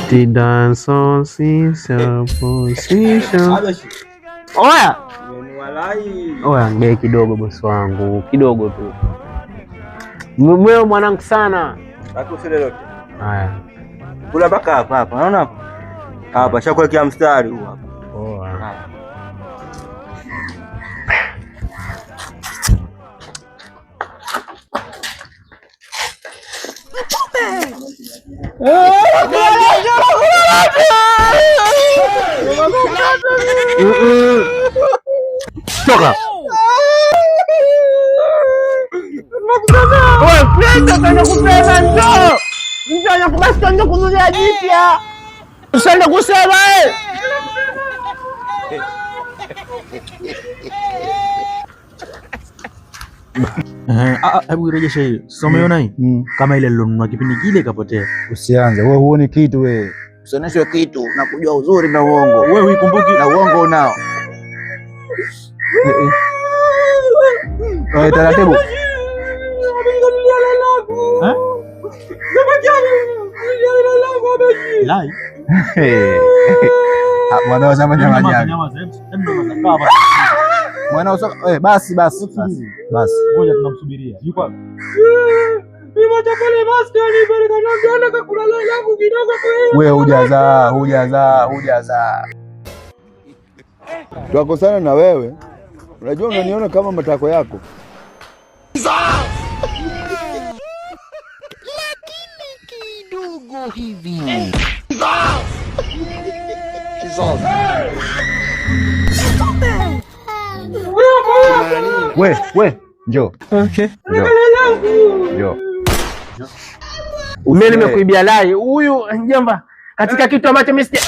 The dance on position. Oya. Oya, ngei kidogo bosi wangu, kidogo tu. Mweo mwanangu sana. Akusilelote. Haya. Kula baka hapa, unaona hapa? Hapa shakuwekea mstari huu hapa. Poa. Toka. Wewe penda kana kusema njoo. Mjana kubasta ndio kunulia jipya. Usende kusema hebu rejesha hiyo. Sasa umeona hii? Kama ile nilonunua kipindi kile kapotea. Usianze. Wewe huoni kitu wewe. Usioneshwe kitu na kujua uzuri na uongo. Wewe uikumbuki na uongo unao. Wewe taratibu. Lai. Mwanao zama nyama. Mwanao basi. Ngoja tunamsubiria. Yuko wapi? Wewe hujaza. Twakosana na wewe. Unajua unaniona kama matako yako. Lakini kidogo hivi. We, njoo. Okay. Njoo. Mimi nimekuibia lai. Huyu mjomba katika kitu ambacho mimi sija